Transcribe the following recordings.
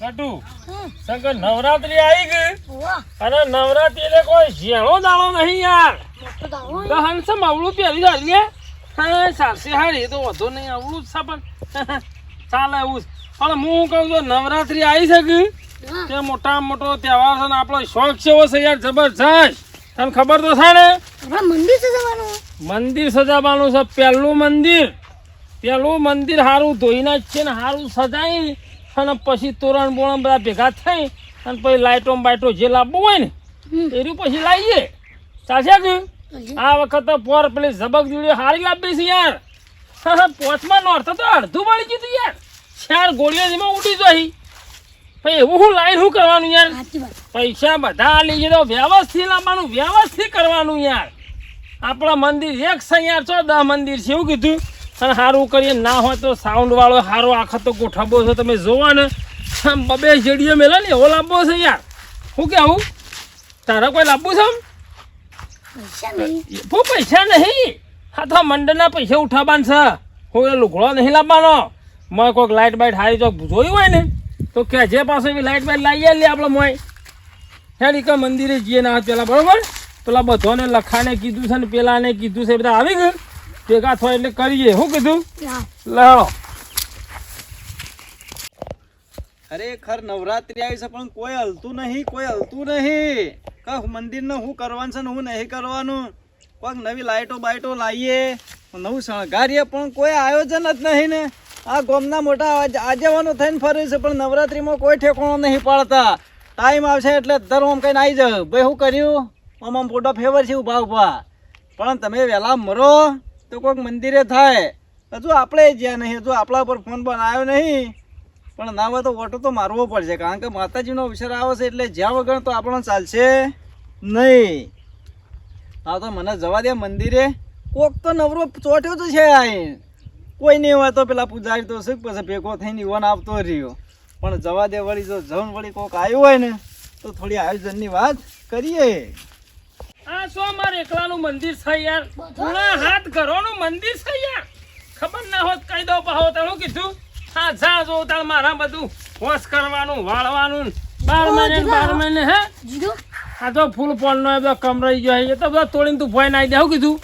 કટુ શંકર નવરાત્રી આવી ગઈ અને નવરાત્રી એટલે કોઈ ઝેણો દાડો નહીં યાર તો હંસમ અવળું પહેરી જાય હા ચાલશે હારી તો વધુ નહીં અવળું જ છે પણ ચાલે એવું પણ હું કહું છું નવરાત્રી આવી છે કે તે મોટા મોટો તહેવાર છે ને આપણો શોખ છે એવો છે યાર જબરજસ્ત તને ખબર તો છે ને મંદિર સજાવવાનું છે પહેલું મંદિર સારું ધોઈને જ છે ને સારું સજાઈ અને પછી તોરણ બોરણ બધા ભેગા થઈ અને પછી લાઇટો બાઇટો જે લાવવું હોય ને એનું પછી લાવીએ ચાલશે કે આ વખત તો પોર પેલી ઝબક જોડી હારી લાવી છે યાર હા પોચમાં નોર્થ તો અડધું મળી ગયું યાર 4 ગોળીઓ એમાં ઉડી જાય પછી એવું શું લાઈન શું કરવાનું યાર પૈસા બધા લઈ તો વ્યવસ્થિત લાવવાનું વ્યવસ્થિત કરવાનું યાર આપણા મંદિર એક છે યાર 14 મંદિર છે એવું કીધું અને સારું કરીએ ના હોય તો સાઉન્ડ વાળો સારો આખો તો ગોઠવવો છે તમે જોવો ને બબે જેડીઓ મેલે ને એવો લાવવો છે યાર શું કેવું તારે કોઈ લાવવું છે પૈસા નહીં હા તો મંડળના પૈસા ઉઠાવવાના છે કોઈ લુગડો નહીં લાવવાનો મોય કોઈક લાઇટ બાઇટ હારી ચોક જોયું હોય ને તો કે જે પાસે એવી લાઇટ બાઇટ લાવીએ લે આપણે મોય હેડી કે મંદિરે જઈએ ના પેલા બરોબર પેલા બધાને લખાને કીધું છે ને પેલાને કીધું છે બધા આવી ગયું ભેગા થાય એટલે કરીએ શું કીધું લાવો ખરેખર નવરાત્રી આવી છે પણ કોઈ હલતું નહીં કઈ મંદિરને શું કરવાનું છે ને હું નહીં કરવાનું કોઈક નવી લાઇટો બાઇટો લાવીએ નવું શણગારીએ પણ કોઈ આયોજન જ નહીં ને આ ગામના મોટા આગેવાનો થઈને ફરે છે પણ નવરાત્રીમાં કોઈ ઠેકાણો નહીં પાડતા ટાઈમ આવશે એટલે દર આમ કહીને આવી જાવ ભાઈ શું કર્યું આમ ફોટો ફેવર છે ઉભા પણ તમે વહેલા મરો તો કોઈક મંદિરે થાય હજુ આપણે જ્યાં નહીં હજુ આપણા પર ફોન પણ આવ્યો નહીં પણ ના હોય તો ઓટો તો મારવો પડશે કારણ કે માતાજીનો અવસર આવે છે એટલે જ્યાં વગર તો આપણને ચાલશે નહીં હા તો મને જવા દે મંદિરે કોક તો નવરો ચોટ્યો તો છે આ કોઈ નહીં હોય તો પેલા પૂજારી તો શું પછી ભેગો થઈને ઈવન આવતો રહ્યો પણ જવા દે વળી જો જውን વળી કોક આવ્યું હોય ને તો થોડી આયોજનની વાત કરીએ આ શું મારે એકલાનું મંદિર છે યાર પૂરા હાથ ઘરોનું મંદિર છે યાર ખબર ના હોત કહી દો પાહો તારું કીધું હા જા જો તાર મારા બધું હોશ કરવાનું વાળવાનું 12 મહિને હે આ તો ફૂલ પોલનો એ બધો કમરાઈ ગયો એ તો બધા તોડીને તું ભોય નાઈ દે હું કીધું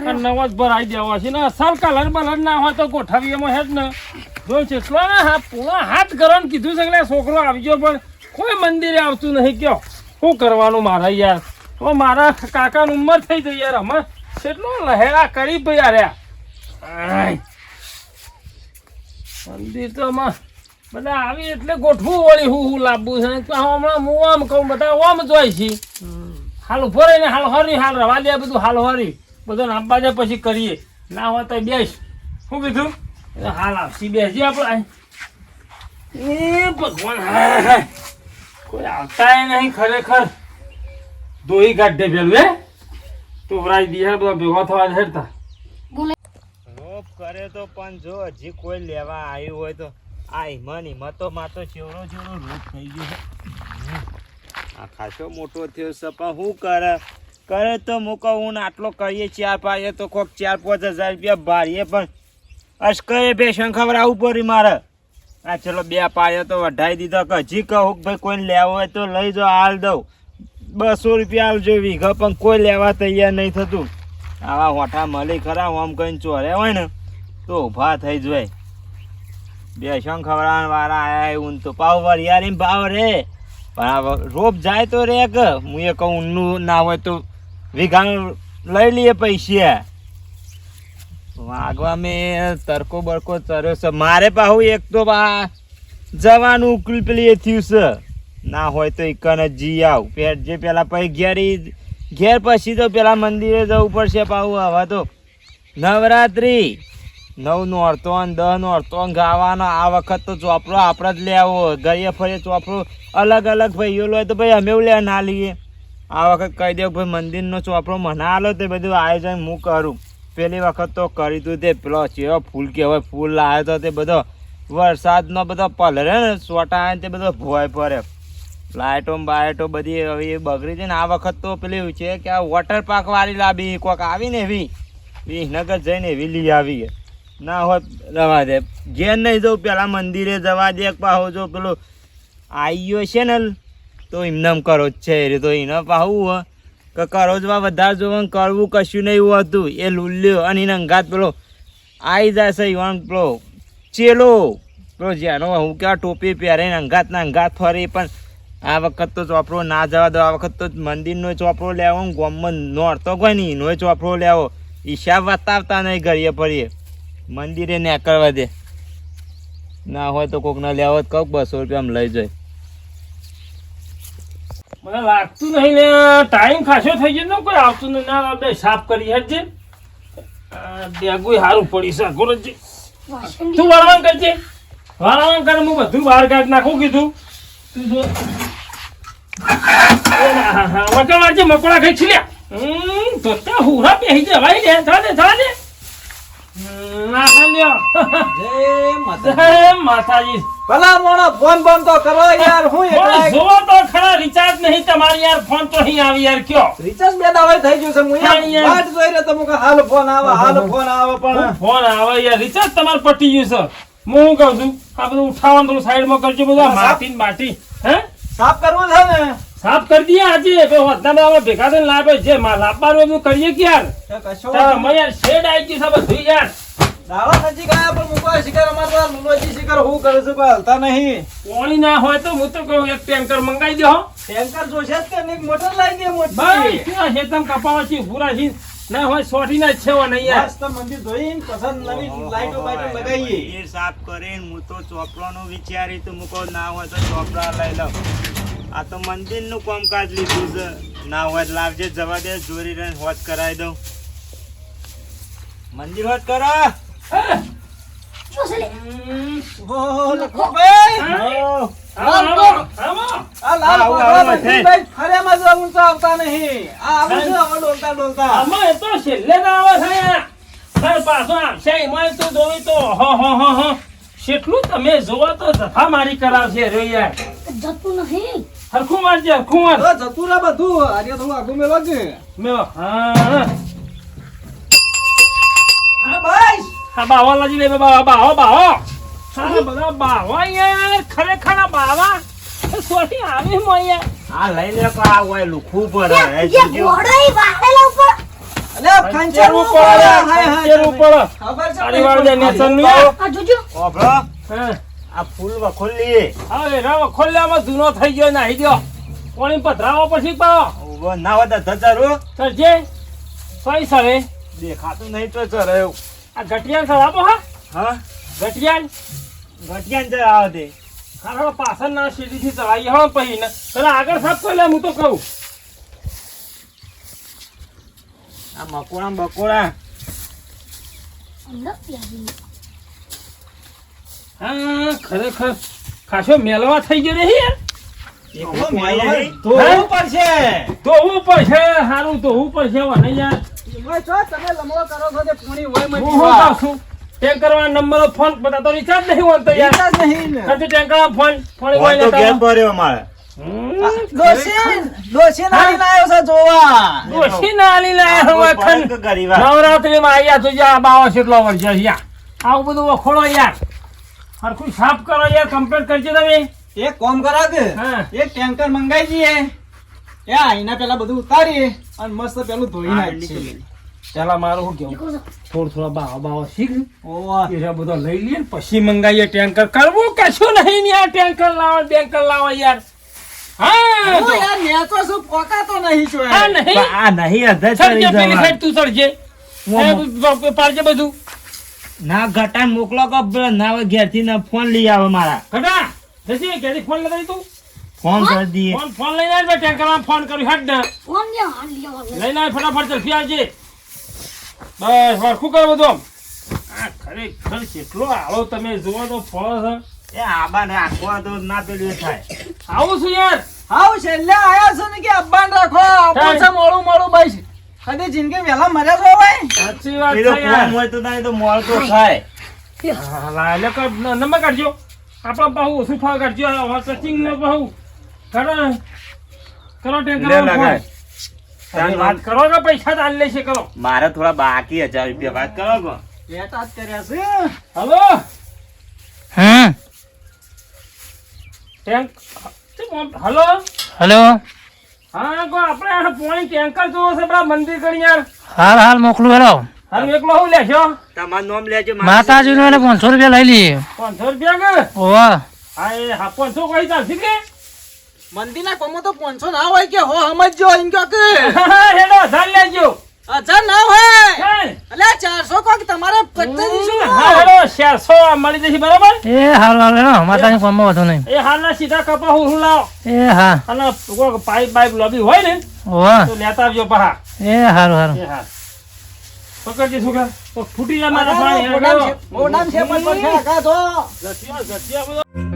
અને નવાજ ભરાઈ દેવો છે ને અસલ કલર બલર ના હોય તો ગોઠવી એમાં હેડ ને જોઈ છે એટલો ને હા પૂરા હાથ ઘરોને કીધું છે એટલે છોકરો આવી ગયો પણ કોઈ મંદિરે આવતું નહીં કયો શું કરવાનું મારા યાર તો મારા કાકાની ઉંમર થઈ ગઈ યાર અમે કેટલો લહેરા કરી ભાઈ યાર મંદિર તો આમાં બધા આવી એટલે ગોઠવું વળી હું લાવવું છે હમણાં હું આમ કહું બધા ઓમ જોઈ છે હાલ ઉભો રહીને હાલ હરી હાલ રવા દે બધું હાલ હરી બધું નાપવા જાય પછી કરીએ ના હોય તો બેસ શું કીધું હાલ આવશી બેસી આપણે એ ભગવાન કોઈ આવતા નહીં ખરેખર દોહી કાઢે પેલું તો વરાઈ દિયા બધા ભેગો થવા હેડતા રોપ કરે તો પણ જો હજી કોઈ લેવા આવ્યું હોય તો આ હિમતો માતો ચેવડો રૂપ થઈ ગયો આ ખાસો મોટો થયો છે પણ શું કરે તો મૂકો હું આટલો કરીએ 4-5 તો કોઈક 4-5 હજાર રૂપિયા ભારીએ પણ અશ્કરે ભેસણ ખવડાવવું પડ્યું મારે આ ચલો 2 પાયા તો વઢાઈ દીધો કે હજી કહું ભાઈ કોઈને લેવો હોય તો લઈ જાઓ હાલ દઉં 200 રૂપિયા આવજો વીઘા પણ કોઈ લેવા તૈયાર નહીં થતું આવા હોઠા મળી ખરા આમ કહીને ચોરે હોય ને તો ઊભા થઈ જાય બેસણ ખવડાવવા વાળા આયા એવું તો પાવ વરિયાળી ભાવ રે પણ આ રોપ જાય તો રે કે હું એ કહું ઊનનું ના હોય તો વીઘા લઈ લઈએ પૈસા વાગવા મેં તરકો બરકો ચર્યો છે મારે પાછું એક તો જવાનું ઉકલી પેલી એ થયું છે ના હોય તો એકને જી આવ જે પેલા પછી ઘેર પછી તો પેલા મંદિરે જવું પડશે પાછું હવે તો નવરાત્રી 9 નોરતો 10 નોરતો ગાવાનો આ વખત તો ચોપડો આપણે જ લેવો ગઈએ ફરીએ ચોપડો અલગ અલગ ભાઈઓ લે તો ભાઈ અમે એવું લે ના લઈએ આ વખત કહી દઉં ભાઈ મંદિરનો ચોપડો મને આલો તે બધું આયોજન હું કરું પેલી વખત તો કરી તું તે પેલો ચેવો ફૂલ કહેવાય ફૂલ લાવ્યો તો તે બધો વરસાદનો બધો પલરે ને સોટા તે બધો ભોય પડે લાઇટો બાઇટો બધી હવે બગડી છે ને આ વખત તો પેલી છે કે આ વોટર પાર્ક વાળી લાવી કોઈક આવી ને એવી વિસનગર જઈને એવી લઈ આવી ના હોય રવા દે ઘેર નહીં જવું પેલા મંદિરે જવા દે પાહો જો પેલો આઈયો છે ને તો એમને કરો જ છે રે, તો એને પાહું કે કરો જ વધારે જોવા કરવું કશું નહીં હોતું. એ લુલ્યો અને એને અંગાત પેલો આવી જાય છે ઈવન પેલો ચેલો પેલો જેનો હું કેવા ટોપી પહેરીને અંગાતના અંગાત ફરે. પણ આ વખત તો ચોપડો ના જવા દો. આ વખત તો મંદિરનો ચોપડો લેવો, ગામમાં નોરતો કોઈ નહીં એનો ચોપડો લેવો. હિસાબ બતાવતા નહીં ઘડીએ ફરીએ, મંદિરે ને કરવા દે. ના હોય તો કોકને લેવો જ કહું 200 રૂપિયા લઈ જાય. મને લાગતું નહીં ને ટાઈમ ખાસો થઈ ગયો ને કોઈ આવતું નહીં. ના આપણે સાફ કરી હેડજે. બેગુય સારું પડી છે ગોરજી. તું વળવાન કરજે, વળવાન કર. હું બધું બહાર કાઢી નાખું કીધું. તું જો વટણ વાંચે મકોડા ખાઈ છીલ્યા. તો ત્યાં હુરા પહેરી જવાય ને. થવા દે ના લ્યો. જય માતાજી. ભલા મોણો ફોન બોન તો કરો યાર. હું એકલા જોવો તો ખરા રિચાર્જ નહીં તમારી યાર. ફોન તો અહીં આવી યાર. કયો રિચાર્જ બે દાવાય થઈ ગયું છે. હું યાર વાટ જોઈ રહ્યો તો કે હાલ ફોન આવે, હાલ ફોન આવે. પણ ફોન આવે યાર. રિચાર્જ તમારે પટી ગયું છે. હું કહું છું આ બધું ઉઠાવવાનું થોડું સાઈડમાં કરજો. બધું માટી ને માટી હે સાફ કરવું છે ને. સાફ કરી દઈએ આજે. બધા ભેગા થઈને લાવે જે લાવવાનું બધું કરીએ કે યાર. કશો યાર શેડ આવી ગયું છે બધું યાર. દાવા નજીક આયા પણ મૂકવા શિકાર અમાર મુલોજી શિકાર હું કરે છે કોઈ હાલતા નહીં. પાણી ના હોય તો હું તો કહું એક ટેન્કર મંગાવી દો. ટેન્કર જોશે જ કે નહીં? મોટર લાવી દે મોટી. ભાઈ ક્યાં છે તમે કપાવા છે પૂરા છે ના હોય સોટી ના જ છે નહીં યાર. મસ્ત મંદિર ધોઈને પસંદ નવી લાઈટો બાઈટો લગાવીએ. મંદિર સાફ કરીને હું તો ચોપડાનું વિચારી તો મૂકો. ના હોય તો ચોપડા લઈ લઉં. આ તો મંદિરનું કામકાજ લીધું છે. ના હોય તો લાવજે, જવા દે. ચોરી રહીને હોજ કરાવી દઉં. મંદિર હોજ કરો. ઓહો લખમણભાઈ. આ લાલ કોઠા મંદિરભાઈ ફર્યામાં જ ઊંચા આવતા નહીં. આ આવું છે હવે ડોલતા ડોલતા. અમે તો છેલ્લે ના આવે છે યાર. સર પાછો આવશે એમાં તો જોઈ તો હો કેટલું તમે જોવો તો જફા મારી કરાવશે રે યાર. જતું નહીં. હરખું મારજે, હરખું માર. તો જતું રહે બધું. આજે થોડું આગું મેલો કે હા ભાઈ. હા બાવા લાજી લે બાવો. હા બધા બાવા યાર. ખરેખર આ બાવા સોટી આવી મો યાર. આ લઈ લે. આ હોય લુખવું પડે. જે ઘોડાઈ વાળેલા ઉપર અલે ખંચેરું પડે. હાય હાય ઉપર ખબર છે આડી વાળ દે નેસન નું યાર. આ જોજો. ઓબળો, હા આ ફૂલ વખોલી. હવે રાવ ખોલ્યામાં જૂનો થઈ ગયો નાહી દો. કોણી પધરાવો પછી પાવો ઉભો ના હોય તો ધચારું. સરજે સોય સરે દેખાતું નહીં તો ચરાયું. આ ઘટિયાન સરાબો. હા હા, ઘટિયાન ઘટિયાને ચરાવો દે. ખાલી પાછળના સીડીથી ચડાવી હો પછી ને પેલા આગળ સાફ કરી લે. હું તો કહું આ મકોડા બકોડા. અંદર પ્યારી. હા ખરેખર ખાસો મેલવા થઈ ગયો રે યાર. એકલો મોય નહીં. ધોવું પડશે. ધોવું પડશે. સારું ધોવું પડશે હવે નહીં યાર. એમાં જો તમે લમણો કરો છો તે પૂણી હોય હું મટી શું વા. કહું છું ટેન્કર નંબર ફોન બધા તો રિચાર્જ નહીં હોતો યાર. રિચાર્જ નહીં ને. હજુ ટેન્કર ફોન ફોન ફોન તો ઘેર હોય પડ્યો મારે. ડોશી નાની લાયો છે જોવા. દોશી નાલી લાયા હવે પડે કે ગરીબા. નવરાત્રીમાં આયા તો યા બાવા કેટલો વર્ષ યાર. આવું બધું વખોડો યાર. હરખું સાફ કરો યાર. કમ્પ્લીટ કરજો તમે. એક કામ કરા કે હા એક ટેન્કર મંગાઈ દઈએ. યા એના પેલા બધું ઉતારીએ અને મસ્ત પેલું ધોઈ નાખીએ. પેલા મારું શું કેવું દેખો છો. થોડા બાવા શીખ ઓવા. એ બધો લઈ લઈએ ને પછી મંગાવીએ ટેન્કર. કરવું કશું નહીં ને યાર. ટેન્કર લાવો યાર. હા ઓ યાર મેં તો શું પોકાતો નહીં છો આ નહીં. આ નહીં અધર ચડજે ચડી પેલી જવાય. સાઈડ તું ચડજે. હે, પાડજે બધું. ના ઘટાને મોકલો કે ના હોય ઘેરથી ને ફોન લઈ આવે મારા. ઘટા જસી ક્યાંથી ફોન લગાવી તું. ફોન કરી દઈએ. ફોન લઈને આવ. ટેન્કરમાં ફોન કર્યું હટ ને ફોન લ્યો, હાલ લ્યો હવે. લઈને આવ ફટાફટ. ચલફી આવજે. બસ વરખું કરો બધું આમ. આ ખરેખર કેટલો આળો તમે જુઓ તો ફળ છે. એ આબા ને આખવા તો ના પેલું એ થાય. આવું છું યાર. હાઉ છેલ્લે આયા છો ને કે અબ્બાન રાખો. આપણ છે મોડું બસ. કદી જિંદગી વેલા મર્યા છો ભાઈ. સાચી વાત પેલો છે ફોન યાર. હોય તો નહીં તો મોળ તો થાય. હા, લા, એટલે કે નંબર કાઢજો. આપણા બહુ ઓછું ફળ કાઢજો. સચિંગ નો બહુ કરો લે ટેન્કર લગાય. વાત કરો કે પૈસા ચાલી લેશે કરો. મારે થોડા બાકી 1000 રૂપિયા વાત કરો કો. બેટા જ કર્યા છે. હલો હા ટેન્ક હલો હેલો હા કો આપણે આ પાણી ટેન્કર જોવો છે આપણા મંદિર કરી યાર હાલ હાલ મોકલું હેલો હાલ એકલો હું લેશો તમારું નામ લેજો માતાજીનો એને 500 રૂપિયા લઈ લઈએ 500 રૂપિયા કે ઓવા હા એ હા 500 કોઈ ચાલશે કે મંદિરના કોમો તો 500 ના હોય કે હો સમજજો એમ કે હેડો ધન લેજો 1000 ના હોય હે એટલે 400 કોક તમારે પત્તે દીશું હા હેડો 400 મળી જશે બરાબર એ હાલ હાલ હેલો માતાજી કોમમાં વધુ નહીં એ હાલના સીધા કપા હું લાવ એ હા અને કોઈ પાઇપ બાઇપ લોબી હોય ને ઓવા તો લેતા આવજો પહા એ હારું હારું એ હા પકડજે છોકરા તો ફૂટી જાય મારા પાણી મોડામ છે પણ જતિયા જતિયા બધો